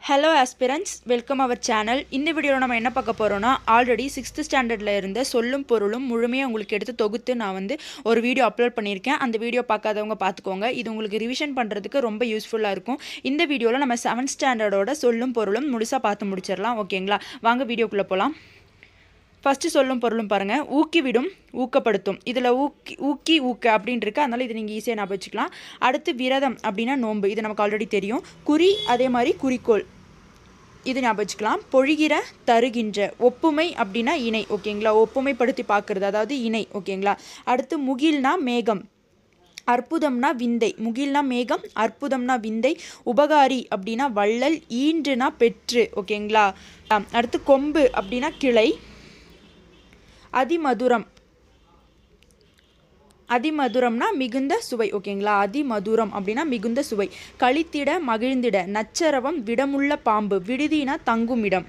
Hello aspirants, welcome our channel. இந்த வீடியோவில் நம்ம என்ன பார்க்க போகிறோன்னா, ஆல்ரெடி 6th ஸ்டாண்டர்டில் இருந்த சொல்லும் பொருளும் முழுமையாக உங்களுக்கு எடுத்து தொகுத்து நான் ஒரு வீடியோ அப்லோட் பண்ணியிருக்கேன். அந்த வீடியோ பார்க்காதவங்க பார்த்துக்கோங்க. இது உங்களுக்கு ரிவிஷன் பண்ணுறதுக்கு ரொம்ப யூஸ்ஃபுல்லாக இருக்கும். இந்த வீடியோவில் நம்ம 7th ஸ்டாண்டர்டோட சொல்லும் பொருளும் முழுசாக பார்த்து முடிச்சிடலாம். ஓகேங்களா? வாங்க வீடியோக்குள்ளே போகலாம். ஃபஸ்ட்டு சொல்லும் பொருளும் பாருங்கள். ஊக்கிவிடும், ஊக்கப்படுத்தும். இதில் ஊக்க அப்படின்னு இருக்குது. அதனால் இது நீங்கள் ஈஸியாக ஞாபகம் வச்சுக்கலாம். அடுத்து விரதம் அப்படின்னா நோன்பு. இது நமக்கு ஆல்ரெடி தெரியும். குறி, அதே மாதிரி குறிக்கோள், இது ஞாபகம் வச்சுக்கலாம். பொழிகிற, தருகின்ற. ஒப்புமை அப்படின்னா இணை. ஓகேங்களா? ஒப்புமைப்படுத்தி பார்க்குறது, அதாவது இணை. ஓகேங்களா? அடுத்து முகில்னா மேகம், அற்புதம்னா விந்தை. முகில்னா மேகம், அற்புதம்னா விந்தை. உபகாரி அப்படின்னா வள்ளல், ஈன்றுனா பெற்று. ஓகேங்களா? அடுத்து கொம்பு அப்படின்னா கிளை. அதிமதுரம், அதிமதுரம்னா மிகுந்த சுவை. ஓகேங்களா? அதிமதுரம் அப்படின்னா மிகுந்த சுவை. கழித்திட, மகிழ்ந்திட. நச்சரவம், விடமுள்ள பாம்பு. விடுதினா தங்கும் இடம்.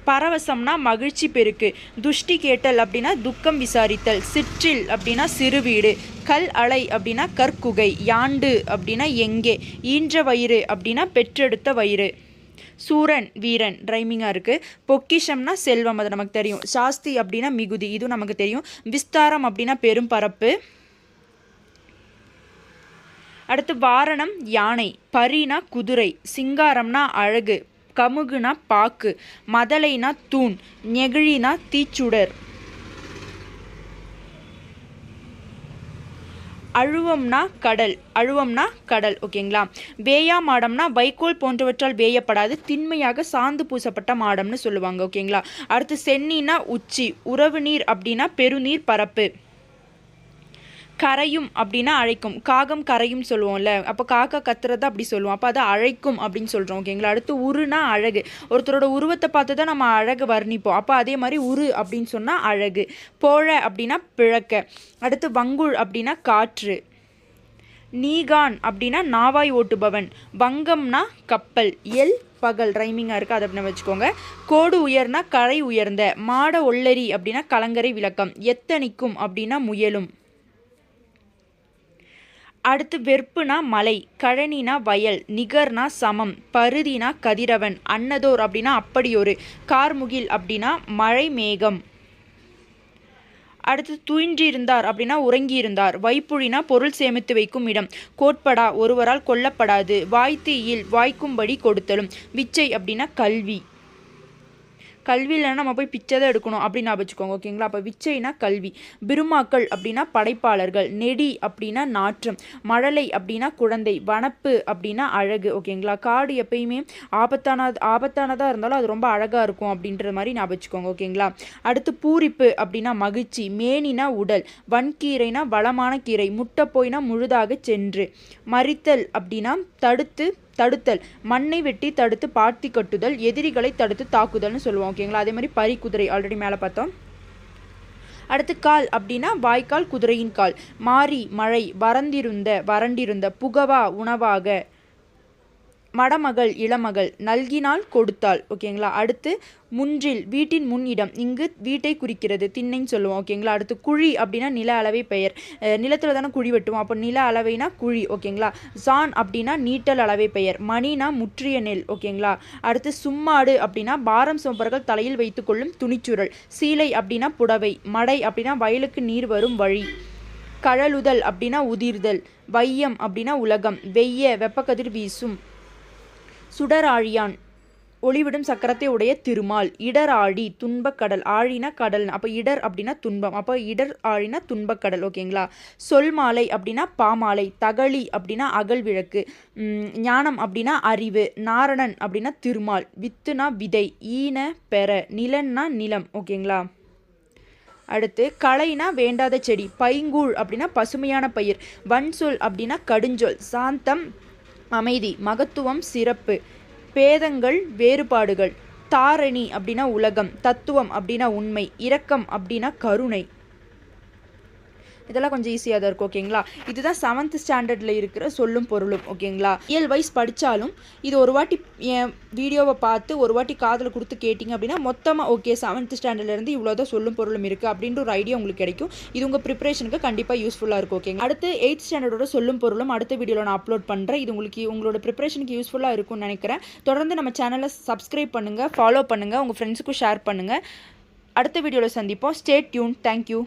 பரவசம்னா மகிழ்ச்சி பெருக்கு. துஷ்டி கேட்டல் அப்படின்னா துக்கம் விசாரித்தல். சிற்றில் அப்படின்னா சிறு வீடு. கல் அலை அப்படின்னா கற்குகை. யாண்டு அப்படின்னா எங்கே. ஈன்ற வயிறு அப்படின்னா பெற்றெடுத்த வயிறு. சூரன், வீரன், ரைமிங்காக இருக்குது. பொக்கிஷம்னா செல்வம், அது நமக்கு தெரியும். சாஸ்தி அப்படின்னா மிகுதி, இதுவும் நமக்கு தெரியும். விஸ்தாரம் அப்படின்னா பெரும் பரப்பு. அடுத்து வாரணம், யானை. பரினா குதிரை. சிங்காரம்னா அழகு. கமுகுனா பாக்கு. மதலைனா தூண். நெகிழினா தீச்சுடர். அழுவம்னா கடல். அழுவம்னா கடல். ஓகேங்களா? வேயா மாடம்னா வைக்கோல் போன்றவற்றால் வேயப்படாது, திண்மையாக சாந்து பூசப்பட்ட மாடம்னு சொல்லுவாங்க. ஓகேங்களா? அடுத்து சென்னினா உச்சி. உறவு நீர் அப்படின்னா பெருநீர் பரப்பு. கரையும் அப்படின்னா அழைக்கும். காகம் கரையும் சொல்லுவோம்ல, அப்போ காக்கா கத்துறத அப்படி சொல்லுவோம், அப்போ அதை அழைக்கும் அப்படின்னு சொல்கிறோம். ஓகேங்களா? அடுத்து உருனா அழகு. ஒருத்தரோட உருவத்தை பார்த்து தான் நம்ம அழகு வர்ணிப்போம், அப்போ அதே மாதிரி உரு அப்படின்னு சொன்னால் அழகு. போழ அப்படின்னா பிழக்க. அடுத்து வங்குள் அப்படின்னா காற்று. நீகான் அப்படின்னா நாவாய் ஓட்டுபவன். வங்கம்னா கப்பல். எல் பகல், ரைமிங்காக இருக்குது, அதை அப்படின்னு வச்சுக்கோங்க. கோடு உயர்னா கரை உயர்ந்த. மாட ஒள்ளரி அப்படின்னா கலங்கரை விளக்கம். எத்தனிக்கும் அப்படின்னா முயலும். அடுத்து வெற்புனா மலை. கழனினா வயல். நிகர்னா சமம். பருதினா கதிரவன். அன்னதோர் அப்படின்னா அப்படியொரு. கார்முகில் அப்படின்னா மழை மேகம். அடுத்து துயின்றிருந்தார் அப்படின்னா உறங்கியிருந்தார். வைப்புழினா பொருள் சேமித்து வைக்கும் இடம். கோட்படா, ஒருவரால் கொல்லப்படாது. வாய்த்தீயில், வாய்க்கும்படி கொடுத்தலும். விச்சை அப்படின்னா கல்வி. கல்வி இல்லைன்னா நம்ம போய் பிச்சை தான் எடுக்கணும் அப்படின்னு வச்சுக்கோங்க. ஓகேங்களா? அப்போ விச்சைனா கல்வி. பிருமாக்கள் அப்படின்னா படைப்பாளர்கள். நெடி அப்படின்னா நாற்றம். மழலை அப்படின்னா குழந்தை. வனப்பு அப்படின்னா அழகு. ஓகேங்களா? காடு எப்பயுமே ஆபத்தானதாக இருந்தாலும் அது ரொம்ப அழகாக இருக்கும் அப்படின்ற மாதிரி ஞாபகம் வச்சுக்கோங்க. ஓகேங்களா? அடுத்து பூரிப்பு அப்படின்னா மகிழ்ச்சி. மேனினா உடல். வன்கீரைனா வளமான கீரை. முட்டை போய்னா முழுதாக சென்று. மறித்தல் அப்படின்னா தடுத்தல். மண்ணை வெட்டி தடுத்து பாத்தி கட்டுதல். எதிரிகளை தடுத்து தாக்குதல்னு சொல்லுவோம். ஓகேங்களா? அதே மாதிரி பரிக்குதிரை ஆல்ரெடி மேலே பார்த்தோம். அடுத்து கால் அப்படின்னா வாய்க்கால், குதிரையின் கால். மாரி மழை. வறண்டிருந்த. புகவா உணவாக. மடமகள் இளமகள். நல்கினால் கொடுத்தாள். ஓகேங்களா? அடுத்து முன்றில், வீட்டின் முன் இடம். இங்கு வீட்டை குறிக்கிறது, திண்ணைன்னு சொல்லுவோம். ஓகேங்களா? அடுத்து குழி அப்படின்னா நில அளவை பெயர். நிலத்தில் தானே குழி வெட்டுவோம், அப்போ நில அளவைனா குழி. ஓகேங்களா? சான் அப்படின்னா நீட்டல் அளவை பெயர். மணினா முற்றிய நெல். ஓகேங்களா? அடுத்து சும்மாடு அப்படின்னா பாரம் சுமப்பவர்கள் தலையில் வைத்துக்கொள்ளும் துணிச்சுரல். சீலை அப்படின்னா புடவை. மடை அப்படின்னா வயலுக்கு நீர் வரும் வழி. கழலுதல் அப்படின்னா உதிர்தல். வையம் அப்படின்னா உலகம். வெய்ய, வெப்பக்கதிர் வீசும். சுடராழியான், ஒளிவிடும் சக்கரத்தை உடைய திருமால். இடர் ஆழி, துன்பக்கடல். ஆழினா கடல், அப்போ இடர் அப்படின்னா துன்பம், அப்போ இடர் ஆழினா துன்பக்கடல். ஓகேங்களா? சொல் மாலை அப்படின்னா பாமாலை. தகளி அப்படின்னா அகல் விளக்கு. ஞானம் அப்படின்னா அறிவு. நாரணன் அப்படின்னா திருமால். வித்துனா விதை. ஈன பெற. நிலன்னா நிலம். ஓகேங்களா? அடுத்து களைனா வேண்டாத செடி. பைங்கூழ் அப்படின்னா பசுமையான பயிர். வன்சொல் அப்படின்னா கடுஞ்சொல். சாந்தம் அமைதி. மகத்துவம் சிறப்பு. பேதங்கள் வேறுபாடுகள். தாரணி அப்படின்னா உலகம். தத்துவம் அப்படின்னா உண்மை. இரக்கம் அப்படின்னா கருணை. இதெல்லாம் கொஞ்சம் ஈஸியாக தான் இருக்கும். ஓகேங்களா? இதுதான் 7th ஸ்டாண்டர்டில் இருக்கிற சொல்லும் பொருளும். ஓகேங்களா? இயல் வைஸ் படித்தாலும் இது ஒரு வாட்டி என் வீடியோவை பார்த்து ஒரு வாட்டி காதில் கொடுத்து கேட்டிங்க அப்படின்னா மொத்தமாக ஓகே 7th ஸ்டாண்டர்ட்லேருந்து இவ்வளோ தான் சொல்லும் பொருளும் இருக்குது அப்படின்ற ஒரு ஐடியா உங்களுக்கு கிடைக்கும். இது உங்கள் ப்ரிப்பரேஷனுக்கு கண்டிப்பாக யூஸ்ஃபுல்லாக இருக்கும். ஓகேங்க. அடுத்து 8th ஸ்டாண்டர்டோட சொல்லும் பொருளும் அடுத்த வீடியோவில் நான் அப்லோட் பண்ணுறேன். இது உங்களோட ப்ரிப்பரேஷனுக்கு யூஸ்ஃபுல்லாக இருக்கும்னு நினைக்கிறேன். தொடர்ந்து நம்ம சேனலை சப்ஸ்கிரைப் பண்ணுங்கள், ஃபாலோ பண்ணுங்கள், உங்கள் ஃப்ரெண்ட்ஸுக்கும் ஷேர் பண்ணுங்கள். அடுத்த வீடியோவில் சந்திப்போம். Stay tune. தேங்க்யூ.